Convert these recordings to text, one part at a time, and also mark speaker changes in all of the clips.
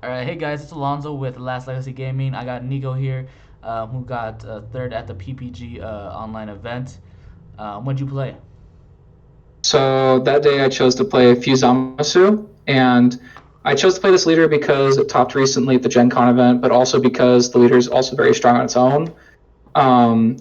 Speaker 1: All right, hey guys, it's Alonzo with Last Legacy Gaming. I got Niko here, who got third at the PPG online event. What'd you play?
Speaker 2: So that day I chose to play a few Zamasu, and I chose to play this leader because it topped recently at the Gen Con event, but also because the leader is also very strong on its own.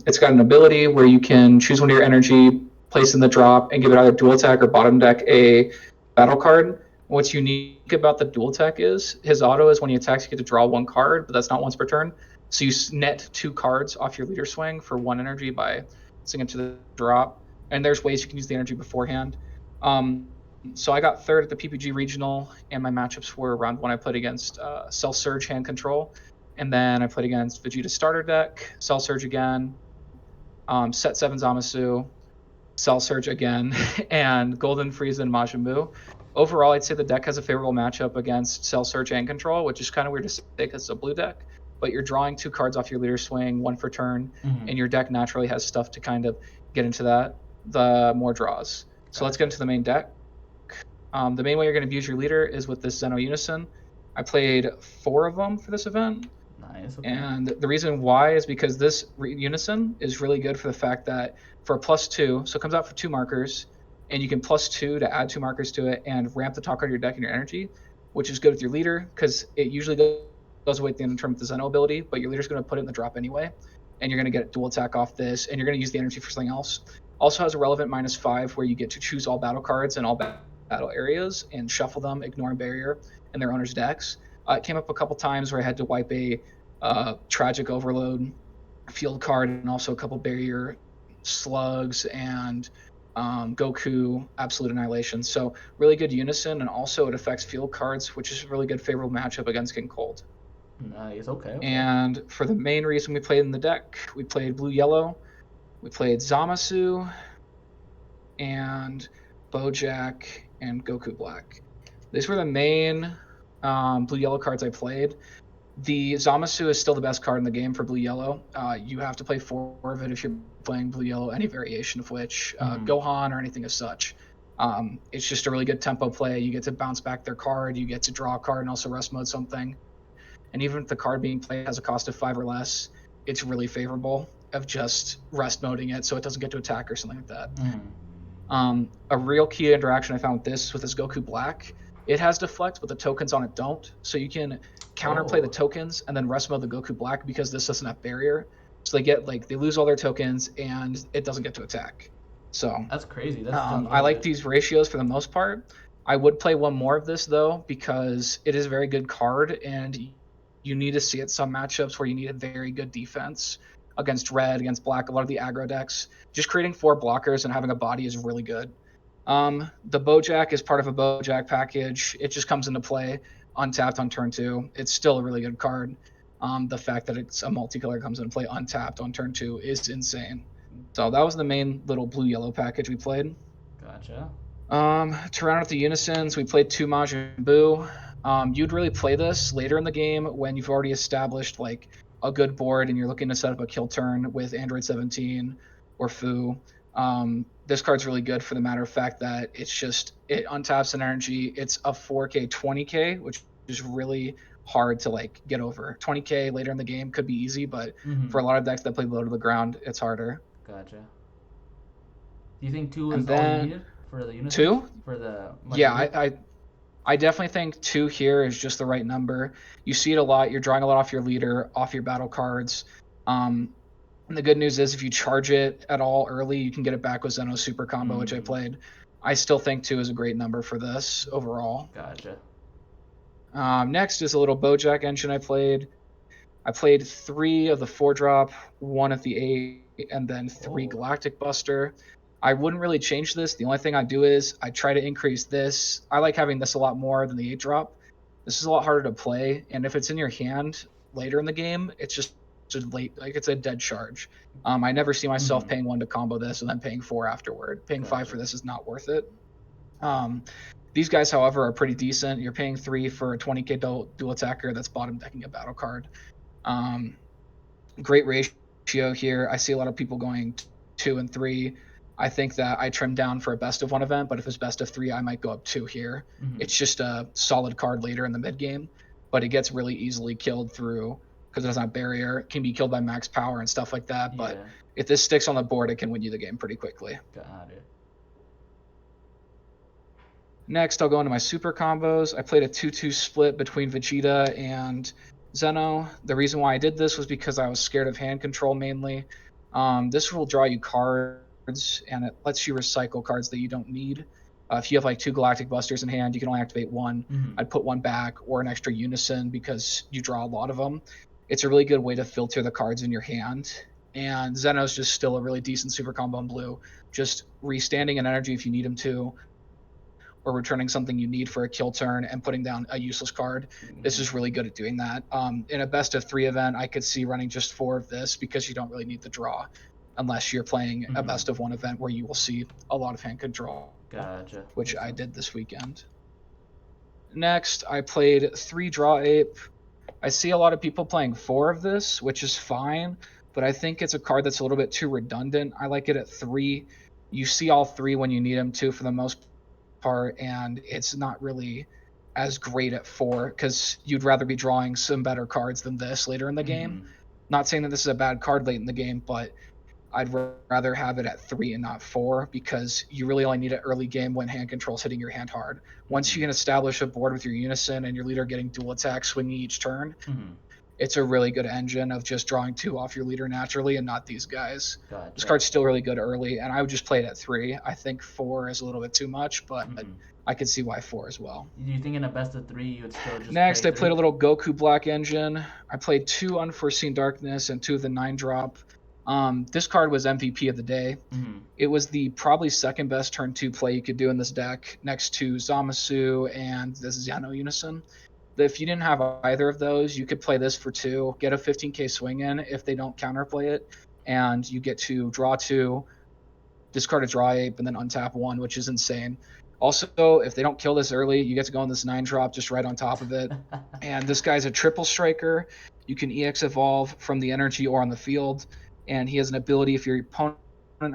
Speaker 2: It's got an ability where you can choose one of your energy, place in the drop, and give it either dual attack or bottom deck a battle card. What's unique about the dual attack is his auto is when he attacks, you get to draw one card, but that's not once per turn. So you net two cards off your leader swing for one energy by sending it to the drop. And there's ways you can use the energy beforehand. So I got third at the PPG regional, and my matchups were round one. I played against Cell Surge Hand Control, and then I played against Vegeta starter deck, Cell Surge again, Set 7 Zamasu, Cell Surge again, and Golden Frieza and Majin Buu. Overall, I'd say the deck has a favorable matchup against Cell Surge and Control, which is kind of weird to say because it's a blue deck. But you're drawing two cards off your leader swing, one for turn,
Speaker 1: Mm-hmm.
Speaker 2: and your deck naturally has stuff to kind of get into that, the more draws. So let's get
Speaker 1: Gotcha.
Speaker 2: into the main deck. The main way you're going to abuse your leader is with this Zeno Unison. I played four of them for this event.
Speaker 1: Nice. Okay.
Speaker 2: And the reason why is because this unison is really good for the fact that for a plus two, so it comes out for two markers, and you can plus two to add two markers to it and ramp the top card of your deck and your energy, which is good with your leader because it usually goes away at the end of the turn with the Zeno ability, but your leader's going to put it in the drop anyway, and you're going to get dual attack off this, and you're going to use the energy for something else. Also has a relevant -5 where you get to choose all battle cards in all battle areas and shuffle them, ignoring barrier in their owner's decks. It came up a couple times where I had to wipe a Tragic Overload field card and also a couple barrier slugs and Goku Absolute Annihilation. So really good unison, and also it affects field cards, which is a really good favorable matchup against King Cold.
Speaker 1: Nice. Okay. Okay.
Speaker 2: And for the main reason we played in the deck, we played blue yellow, we played Zamasu and Bojack and Goku Black. These were the main blue yellow cards I played. The Zamasu is still the best card in the game for blue yellow. You have to play four of it if you're playing blue yellow, any variation of which,
Speaker 1: Mm-hmm.
Speaker 2: Gohan or anything as such. It's just a really good tempo play. You get to bounce back their card, you get to draw a card and also rest mode something. And even if the card being played has a cost of five or less, it's really favorable of just rest moding it so it doesn't get to attack or something like that.
Speaker 1: Mm-hmm.
Speaker 2: A real key interaction I found with this Goku Black, it has deflect, but the tokens on it don't. So you can counterplay the
Speaker 1: Oh,
Speaker 2: tokens and then rest mode the Goku Black because this doesn't have barrier. So they lose all their tokens and it doesn't get to attack. So
Speaker 1: that's crazy. That sounds
Speaker 2: I
Speaker 1: really
Speaker 2: like
Speaker 1: good.
Speaker 2: these ratios for the most part. I would play one more of this though because it is a very good card and you need to see it some matchups where you need a very good defense against red, against black, a lot of the aggro decks. Just creating four blockers and having a body is really good. The Bojack is part of a Bojack package. It just comes into play untapped on turn two. It's still a really good card. The fact that it's a multicolor comes into play untapped on turn two is insane. So that was the main little blue yellow package we played.
Speaker 1: Gotcha.
Speaker 2: To round out the unisons, we played two Majin Buu. You'd really play this later in the game when you've already established like a good board and you're looking to set up a kill turn with Android 17 or Fu. This card's really good for the matter of fact that it untaps an energy. It's a 4K 20K, which is really hard to like get over. 20K later in the game could be easy, but
Speaker 1: Mm-hmm.
Speaker 2: for a lot of decks that play low to the ground, it's harder.
Speaker 1: Gotcha. Do you think two
Speaker 2: And
Speaker 1: is all you
Speaker 2: then
Speaker 1: needed for the unisons
Speaker 2: two,
Speaker 1: for the
Speaker 2: yeah,
Speaker 1: Majin Buu?
Speaker 2: I definitely think two here is just the right number. You see it a lot. You're drawing a lot off your leader, off your battle cards. And the good news is if you charge it at all early, you can get it back with Zeno Super Combo, which I
Speaker 1: Mm-hmm.
Speaker 2: played. I still think two is a great number for this overall.
Speaker 1: Gotcha.
Speaker 2: Next is a little Bojack engine I played. I played three of the four drop, one of the eight, and then three
Speaker 1: Oh.
Speaker 2: Galactic Buster. I wouldn't really change this. The only thing I do is I try to increase this. I like having this a lot more than the eight drop. This is a lot harder to play, and if it's in your hand later in the game, it's just late, like it's a dead charge. I never see myself
Speaker 1: Mm-hmm.
Speaker 2: paying one to combo this and then paying four afterward. Paying five
Speaker 1: Gotcha.
Speaker 2: for this is not worth it. Um, these guys, however, are pretty decent. You're paying three for a 20k dual attacker that's bottom decking a battle card. Um, Great ratio here. I see a lot of people going two and three. I think that I trimmed down for a best of one event, but if it's best of three, I might go up two here.
Speaker 1: Mm-hmm.
Speaker 2: It's just a solid card later in the mid game. but it gets really easily killed through because it doesn't have barrier. It can be killed by max power and stuff like that. But
Speaker 1: Yeah.
Speaker 2: if this sticks on the board, it can win you the game pretty quickly.
Speaker 1: Got it.
Speaker 2: Next, I'll go into my super combos. I played a 2-2 split between Vegeta and Zeno. The reason why I did this was because I was scared of hand control mainly. This will draw you cards, and it lets you recycle cards that you don't need. If you have like 2 Galactic Busters in hand, you can only activate one.
Speaker 1: Mm-hmm.
Speaker 2: I'd put one back or an extra Unison because you draw a lot of them. It's a really good way to filter the cards in your hand. And Zeno's just still a really decent super combo in blue. Just restanding an energy if you need him to, or returning something you need for a kill turn and putting down a useless card. This
Speaker 1: Mm-hmm.
Speaker 2: is really good at doing that. In a best of 3 event, I could see running just 4 of this because you don't really need the draw unless you're playing a
Speaker 1: Mm-hmm.
Speaker 2: best of 1 event where you will see a lot of hand control,
Speaker 1: Gotcha.
Speaker 2: which
Speaker 1: Makes
Speaker 2: I
Speaker 1: sense.
Speaker 2: did this weekend. Next, I played 3 Draw Ape. I see a lot of people playing 4 of this, which is fine, but I think it's a card that's a little bit too redundant. I like it at 3. You see all 3 when you need them to for the most part, and it's not really as great at 4 because you'd rather be drawing some better cards than this later in the game.
Speaker 1: Mm-hmm.
Speaker 2: Not saying that this is a bad card late in the game, but I'd rather have it at 3 and not 4 because you really only need it early game when hand control's hitting your hand hard. Once
Speaker 1: Mm-hmm.
Speaker 2: you can establish a board with your Unison and your leader getting dual attack swinging each turn,
Speaker 1: Mm-hmm.
Speaker 2: it's a really good engine of just drawing 2 off your leader naturally and not these guys. This
Speaker 1: Gotcha.
Speaker 2: card's still really good early, and I would just play it at 3. I think 4 is a little bit too much, but
Speaker 1: Mm-hmm.
Speaker 2: I could see why 4 as well.
Speaker 1: Do you think in a best of three you would still just play
Speaker 2: Next, I played
Speaker 1: three?
Speaker 2: a little Goku Black Engine. I played 2 Unforeseen Darkness and 2 of the 9 drop. This card was MVP of the day.
Speaker 1: Mm-hmm.
Speaker 2: It was the probably second best turn 2 play you could do in this deck, next to Zamasu and this Xano Unison. If you didn't have either of those, you could play this for 2, get a 15k swing in if they don't counterplay it, and you get to draw 2, discard a Draw Ape, and then untap 1, which is insane. Also, if they don't kill this early, you get to go on this 9 drop just right on top of it. And this guy's a triple striker. You can EX evolve from the energy or on the field, and he has an ability if your opponent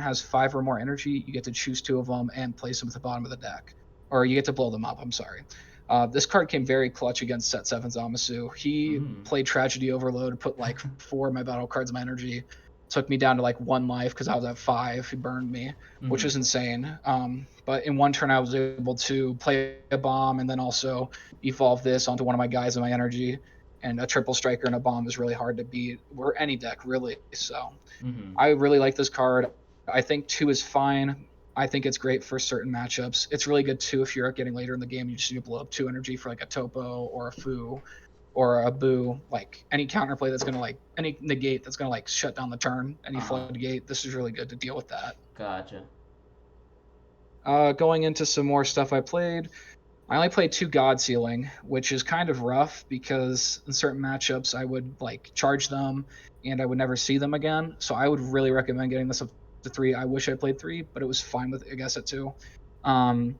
Speaker 2: has 5 or more energy, you get to choose 2 of them and place them at the bottom of the deck. Or you get to blow them up, I'm sorry. This card came very clutch against Set 7 Zamasu. He
Speaker 1: Mm.
Speaker 2: played Tragedy Overload, put like 4 of my battle cards in my energy, took me down to like 1 life because I was at 5. He burned me, which
Speaker 1: Mm-hmm.
Speaker 2: was insane. But in one turn, I was able to play a bomb and then also evolve this onto one of my guys in my energy. And a triple striker and a bomb is really hard to beat, or any deck really. So
Speaker 1: Mm-hmm.
Speaker 2: I really like this card. I think 2 is fine. I think it's great for certain matchups. It's really good too if you're getting later in the game. You just need to blow up 2 energy for like a Topo or a Fu or a Boo. Like any counterplay that's gonna like any negate that's gonna like shut down the turn, any
Speaker 1: Uh-huh.
Speaker 2: floodgate. This is really good to deal with that.
Speaker 1: Gotcha.
Speaker 2: Going into some more stuff I played. I only played 2 God Sealing, which is kind of rough because in certain matchups I would like charge them and I would never see them again. So I would really recommend getting this up to 3. I wish I played 3, but it was fine with I guess at 2. Um,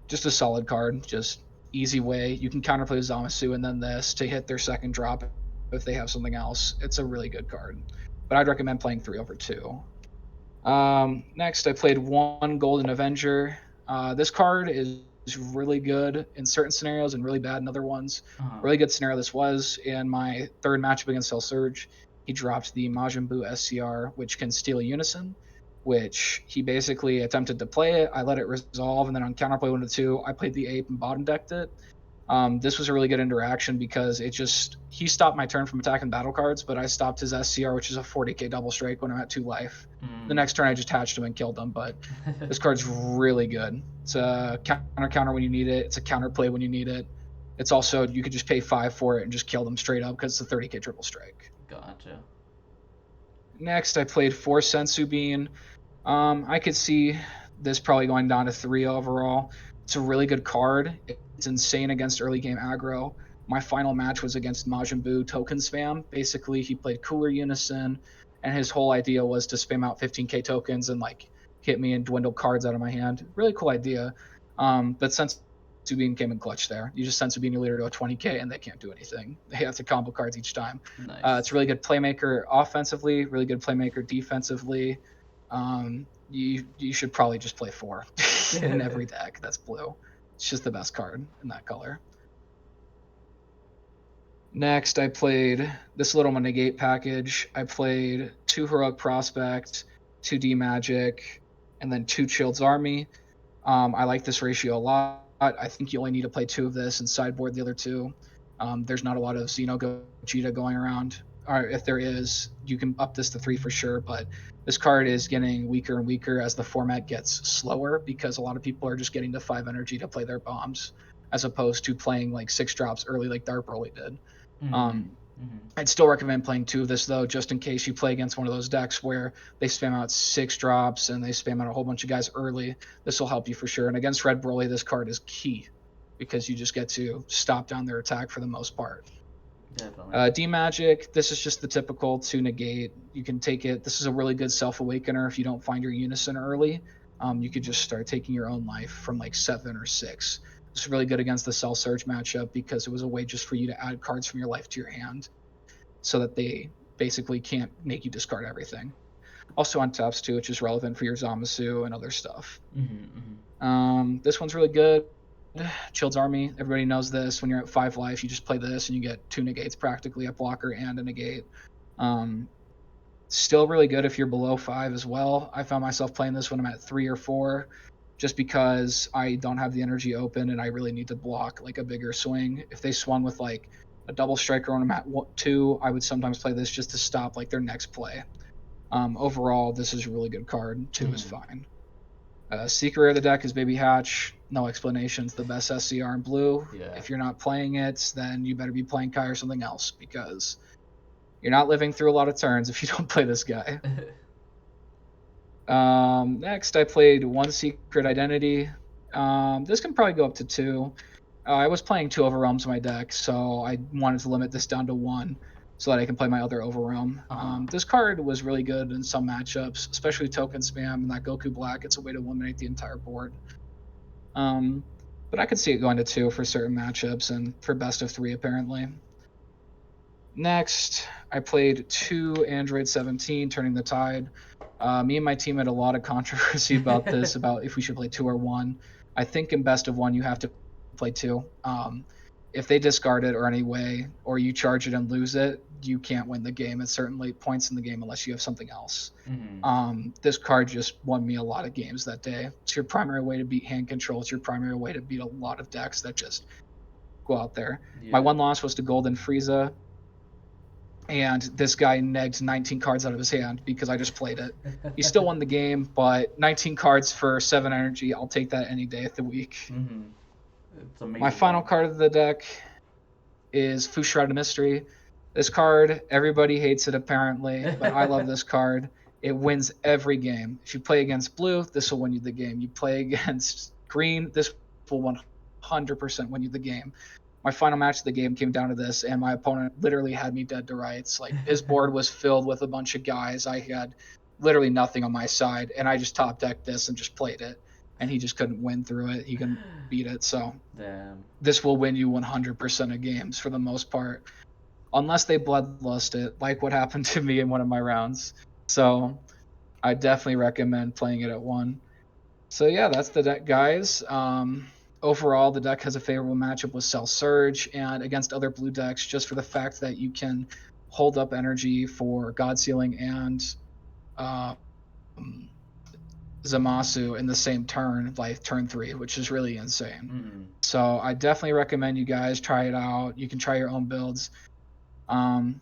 Speaker 2: just a solid card, just easy way. You can counterplay Zamasu and then this to hit their second drop if they have something else. It's a really good card. But I'd recommend playing 3 over 2. Next, I played 1 Golden Avenger. This card is really good in certain scenarios and really bad in other ones.
Speaker 1: Uh-huh.
Speaker 2: Really good scenario this was in my third matchup against Cell Surge. He dropped the Majin Buu SCR, which can steal a Unison, which he basically attempted to play it. I let it resolve, and then on counterplay 1 to 2, I played the Ape and bottom decked it. This was a really good interaction because he stopped my turn from attacking battle cards, but I stopped his SCR, which is a 40k double strike when I'm at 2 life. The
Speaker 1: Mm.
Speaker 2: next turn I just hatched him and killed him, but this card's really good. It's a counter when you need it. It's a counter play when you need it. It's also you could just pay 5 for it and just kill them straight up because it's a 30k triple strike.
Speaker 1: Gotcha.
Speaker 2: Next, I played 4 Sensu Bean. I could see this probably going down to 3 overall. It's a really good card. It's insane against early game aggro. My final match was against Majin Buu token spam. Basically, he played Cooler Unison, and his whole idea was to spam out 15k tokens and like hit me and dwindle cards out of my hand. Really cool idea. But since Subin came in clutch there, you just send Subin your leader to a 20k and they can't do anything. They have to combo cards each time. It's
Speaker 1: Nice.
Speaker 2: a really good playmaker offensively, really good playmaker defensively. You should probably just play 4 in every deck that's blue. It's just the best card in that color. Next, I played this little negate package. I played 2 Heroic Prospect, 2D Magic, and then 2 Chilled's Army. I like this ratio a lot. I think you only need to play 2 of this and sideboard the other 2. There's not a lot of Xeno Gogeta going around. Or if there is, you can up this to 3 for sure. But this card is getting weaker and weaker as the format gets slower because a lot of people are just getting to 5 energy to play their bombs as opposed to playing like 6 drops early like Dark Broly did.
Speaker 1: Mm-hmm.
Speaker 2: Um,
Speaker 1: Mm-hmm.
Speaker 2: I'd still recommend playing 2 of this though, just in case you play against one of those decks where they spam out 6 drops and they spam out a whole bunch of guys early. This will help you for sure. And against Red Broly, this card is key because you just get to stop down their attack for the most part.
Speaker 1: Definitely.
Speaker 2: D Magic, this is just the typical 2 negate. You can take it. This is a really good self awakener if you don't find your unison early. You could just start taking your own life from like 7 or 6. It's really good against the Cell Surge matchup because it was a way just for you to add cards from your life to your hand so that they basically can't make you discard everything. Also on taps too, which is relevant for your Zamasu and other stuff.
Speaker 1: Mm-hmm. Mm-hmm.
Speaker 2: This one's really good. Chilled's Army, everybody knows this. When you're at 5 life, you just play this and you get 2 negates practically, a blocker and a negate. Um, Still really good if you're below 5 as well. I found myself playing this when I'm at 3 or 4 just because I don't have the energy open and I really need to block like a bigger swing. If they swung with like a double striker when I'm at 2, I would sometimes play this just to stop like their next play. Overall, this is a really good card. 2 is
Speaker 1: Mm-hmm.
Speaker 2: fine. Secret of the deck is Baby Hatch. No explanations. The best SCR in blue.
Speaker 1: Yeah.
Speaker 2: If you're not playing it, then you better be playing Kai or something else because you're not living through a lot of turns if you don't play this guy. Next, I played 1 Secret Identity. This can probably go up to 2. I was playing 2 Overwhelms in my deck, so I wanted to limit this down to 1 so that I can play my other Overwhelm.
Speaker 1: Uh-huh.
Speaker 2: This card was really good in some matchups, especially token spam and that Goku Black. It's a way to eliminate the entire board. Um, but I could see it going to 2 for certain matchups and for best of 3 apparently. Next, I played 2 Android 17, Turning the Tide. Me and my team had a lot of controversy about this, about if we should play 2 or 1. I think in best of 1, you have to play 2. If they discard it or any way, or you charge it and lose it, you can't win the game at certain late points in the game unless you have something else.
Speaker 1: Mm-hmm.
Speaker 2: This card just won me a lot of games that day. It's your primary way to beat hand control. It's your primary way to beat a lot of decks that just go out there. My
Speaker 1: Yeah.
Speaker 2: one loss was to Golden Frieza, and this guy negged 19 cards out of his hand because I just played it. He still won the game, but 19 cards for 7 energy, I'll take that any day of the week.
Speaker 1: Mm-hmm. It's
Speaker 2: My
Speaker 1: amazing
Speaker 2: final
Speaker 1: card.
Speaker 2: card of the deck is Fushirada Mystery. This card, everybody hates it apparently, but I love this card. It wins every game. If you play against blue, this will win you the game. You play against green, this will 100% win you the game. My final match of the game came down to this, and my opponent literally had me dead to rights. Like his board was filled with a bunch of guys. I had literally nothing on my side, and I just top decked this and just played it, and he just couldn't win through it. He couldn't beat it. So
Speaker 1: Damn.
Speaker 2: this will win you 100% of games for the most part, unless they bloodlust it, like what happened to me in one of my rounds. So I definitely recommend playing it at 1. So yeah, that's the deck, guys. Overall, the deck has a favorable matchup with Cell Surge and against other blue decks, just for the fact that you can hold up energy for God Sealing and um, Zamasu in the same turn, like turn 3, which is really insane.
Speaker 1: Mm-hmm.
Speaker 2: So I definitely recommend you guys try it out. You can try your own builds. Um,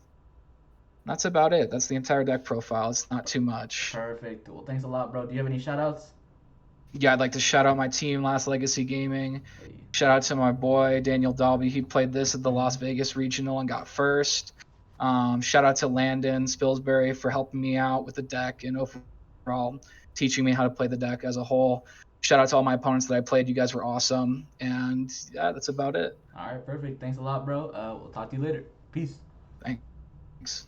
Speaker 2: that's about it. That's the entire deck profile. It's not too much.
Speaker 1: Perfect. Well, thanks a lot, bro. Do you have any shout outs?
Speaker 2: Yeah, I'd like to shout out my team, Last Legacy Gaming.
Speaker 1: Hey.
Speaker 2: Shout out to my boy Daniel Dalby. He played this at the
Speaker 1: Mm-hmm.
Speaker 2: Las Vegas Regional and got first. Shout out to Landon Spilsbury for helping me out with the deck and overall teaching me how to play the deck as a whole. Shout out to all my opponents that I played. You guys were awesome. And yeah, that's about it.
Speaker 1: All right, perfect. Thanks a lot, bro. We'll talk to you later. Peace.
Speaker 2: Thanks.